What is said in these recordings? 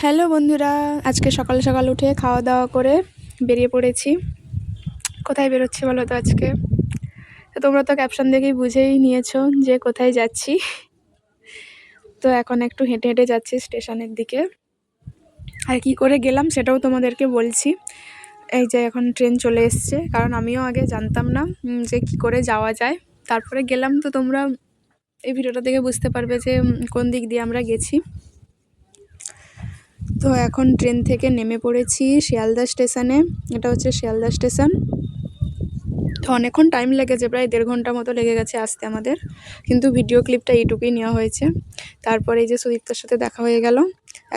Hello বন্ধুরা, আজকে সকাল সকাল উঠে খাওয়া দাওয়া করে বেরিয়ে পড়েছি। কোথায় বেরোচ্ছি বলো তো আজকে? তো তোমরা তো ক্যাপশন দেখেই বুঝেই নিয়েছো যে কোথায় যাচ্ছি। তো এখন একটু হেঁটে হেঁটে যাচ্ছি স্টেশনের দিকে। আর কি করে গেলাম সেটাও তোমাদেরকে বলছি। এই যে এখন ট্রেন চলে এসছে, কারণ আমিও আগে জানতাম না যে কি করে যাওয়া যায়। তারপরে গেলাম, তো তোমরা এই ভিডিওটা দেখে বুঝতে পারবে যে কোন দিক দিয়ে আমরা গেছি। তো এখন ট্রেন থেকে নেমে পড়েছি শিয়ালদা স্টেশনে। এটা হচ্ছে শিয়ালদা স্টেশন। তো অনেকক্ষণ টাইম লেগেছে, প্রায় 1.5 ঘন্টা মতো লেগে গেছে আসতে আমাদের, কিন্তু ভিডিও ক্লিপটা এইটুকুই নেওয়া হয়েছে। তারপরে এই যে সুদীপ্তার সাথে দেখা হয়ে গেল।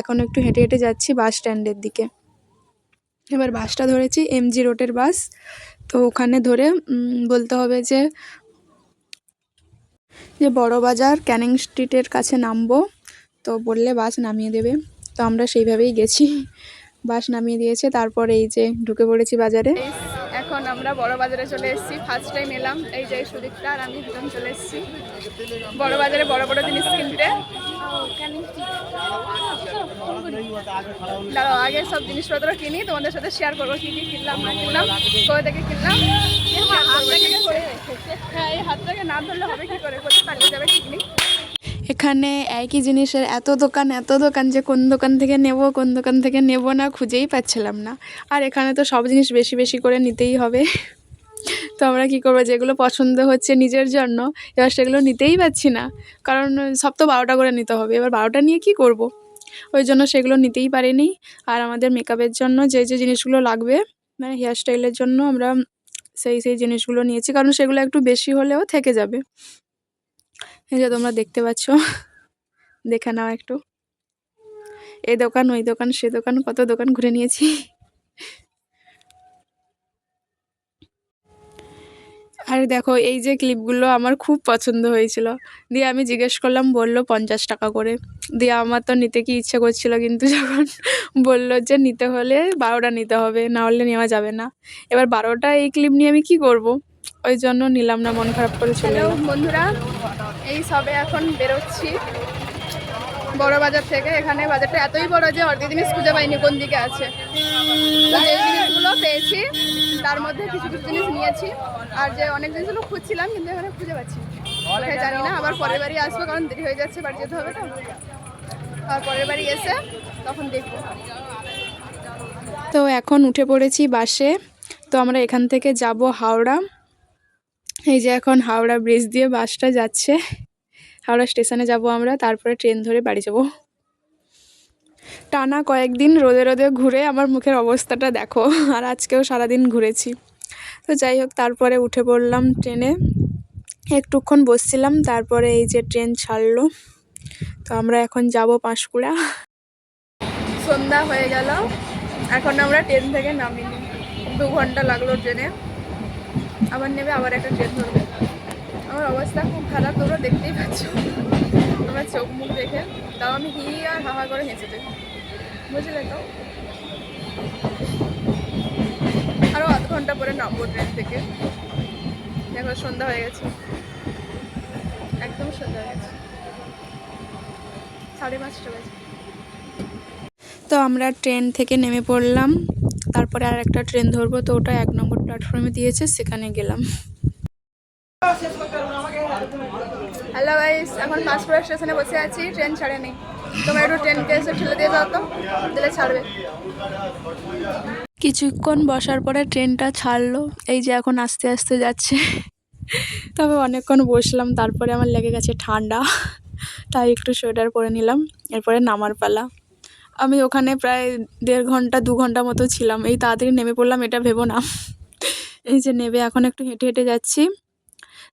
এখন একটু হেঁটে হেঁটে যাচ্ছি বাস স্ট্যান্ডের দিকে। এবার বাসটা ধরেছি এমজি রোডের বাস। তো ওখানে ধরে বলতে হবে যে বড়বাজার ক্যানিং স্ট্রিটের কাছে নামবো। তো বললে বাস নামিয়ে দেবে। তো আমরা সেইভাবেই গেছি, বাস নামিয়ে দিয়েছে। তারপরে এই যে ঢুকে পড়েছি বাজারে। এখন আমরা বড় বাজারে চলে এসেছি, ফার্স্ট টাইম এলাম। এই যে সুদীপ্তা আর আমি দুজন চলে এসেছি বড় বাজারে বড় বড় জিনিস কিনতে। দাঁড়াও, আগে সব জিনিসপত্র কিনি, তোমাদের সাথে শেয়ার করবো কি কি কিনলাম না কিনলাম, কোথা থেকে কিনলাম। হ্যাঁ, এই হাতটাকে না ধরলে হবে কি করে, কোথায় পালিয়ে যাবে ঠিক নেই। এখানে একই জিনিসের এত দোকান যে কোন দোকান থেকে নেব কোন দোকান থেকে নেব না খুঁজেই পাচ্ছিলাম না। আর এখানে তো সব জিনিস বেশি বেশি করে নিতেই হবে। তো আমরা কী করবো, যেগুলো পছন্দ হচ্ছে নিজের জন্য এবার সেগুলো নিতেই পারছি না, কারণ সব তো 12টা করে নিতে হবে। এবার 12টা নিয়ে কি করব, ওই জন্য সেগুলো নিতেই পারিনি। আর আমাদের মেকআপের জন্য যে যে জিনিসগুলো লাগবে, মানে হেয়ার স্টাইলের জন্য আমরা সেই জিনিসগুলো নিয়েছি, কারণ সেগুলো একটু বেশি হলেও থেকে যাবে। এই যে তোমরা দেখতে পাচ্ছ, দেখে নাও একটু। এই দোকান ওই দোকান সে দোকান, কত দোকান ঘুরে নিয়েছি। আর দেখো, এই যে ক্লিপগুলো আমার খুব পছন্দ হয়েছিল। দিয়ে আমি জিজ্ঞেস করলাম, বললো 50 টাকা করে। দিয়ে আমার তো নিতে কি ইচ্ছে করছিল, কিন্তু যখন বললো যে নিতে হলে 12টা নিতে হবে, না হলে নেওয়া যাবে না। এবার 12টা এই ক্লিপ নিয়ে আমি কি করব, ওই জন্য নিলাম না, মন খারাপ করে চলে এলাম। বন্ধুরা, এই সবে এখন বেরোচ্ছি বড় বাজার থেকে। এখানে বাজারটা এতই বড় যে অর্ধেক জিনিস খুঁজে পাইনি কোন দিকে আছে। যে জিনিসগুলো পেয়েছি তার মধ্যে কিছু কিছু জিনিস নিয়েছি, আর যে অনেক জিনিসগুলো খুঁজছিলাম কিন্তু এখানে খুঁজে পাচ্ছি জানি না। আবার পরের বাড়ি আসবো, কারণ দেরি হয়ে যাচ্ছে, বাড়ি যেতে হবে তো। আর পরের বাড়ি এসে তখন দেখবো। তো এখন উঠে পড়েছি বাসে। তো আমরা এখান থেকে যাব হাওড়া। এই যে এখন হাওড়া ব্রিজ দিয়ে বাসটা যাচ্ছে, হাওড়া স্টেশনে যাব আমরা, তারপরে ট্রেন ধরে বাড়ি যাব। টানা কয়েকদিন রোদে রোদে ঘুরে আমার মুখের অবস্থাটা দেখো, আর আজকেও সারাদিন ঘুরেছি। তো যাই হোক, তারপরে উঠে পড়লাম ট্রেনে, একটুক্ষণ বসছিলাম, তারপরে এই যে ট্রেন ছাড়লো। তো আমরা এখন যাব পাঁশকুড়া। সন্ধ্যা হয়ে গেল, এখন আমরা ট্রেন থেকে নামিনি, 2 ঘন্টা লাগলো ট্রেনে। আবার নেবে, আবার একটা ট্রেন ধরবে। আমার অবস্থা খুব খারাপ, তোমরা দেখতেই পাচ্ছ আমার চোখ মুখ দেখে। তাও আমি হি আর হাহা করে হেসেছি, বুঝলে তো। আরও আধ ঘন্টা পরে নামবো ট্রেন থেকে। দেখো সন্ধ্যা হয়ে গেছে, একদম সন্ধ্যা হয়ে গেছে, 5:30 বাজে। তো আমরা ট্রেন থেকে নেমে পড়লাম, তারপরে আর একটা ট্রেন ধরবো। তো ওটা 1 নম্বর প্ল্যাটফর্মে দিয়েছে, সেখানে গেলাম। হ্যালো গাইস, এখন পাঁশকুড়া স্টেশনে বসে আছি, ট্রেন ছাড়েনি। তোমরা একটু ট্রেনকে এসে ঠেলে দিয়ে যাও তো, দিলে ছাড়বে। কিছুক্ষণ বসার পরে ট্রেনটা ছাড়লো, এই যে এখন আস্তে আস্তে যাচ্ছে। তবে অনেকক্ষণ বসলাম, তারপরে আমার লেগে গেছে ঠান্ডা, তাই একটু সোয়েটার পরে নিলাম। এরপরে নামার পালা। আমি ওখানে প্রায় 1.5 ঘন্টা 2 ঘন্টা মতো ছিলাম, এই তাড়াতাড়ি নেমে পড়লাম এটা ভেবো না। এই যে নেবে এখন একটু হেঁটে হেঁটে যাচ্ছি,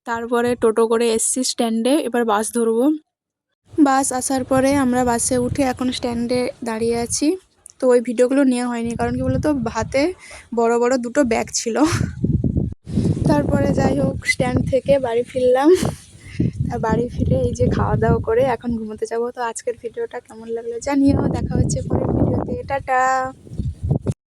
তারপরে টোটো করে এসছি স্ট্যান্ডে, এবার বাস ধরবো। বাস আসার পরে আমরা বাসে উঠে এখন স্ট্যান্ডে দাঁড়িয়ে আছি। তো ওই ভিডিওগুলো নেওয়া হয়নি, কারণ কি বলতো, হাতে বড় বড় 2টো ব্যাগ ছিল। তারপরে যাই হোক, স্ট্যান্ড থেকে বাড়ি ফিরলাম। আর বাড়ি ফিরে এই যে খাওয়া দাওয়া করে এখন ঘুমোতে যাবো। তো আজকের ভিডিওটা কেমন লাগলো জানিও, দেখা হচ্ছে পরের ভিডিওতে, টাটা।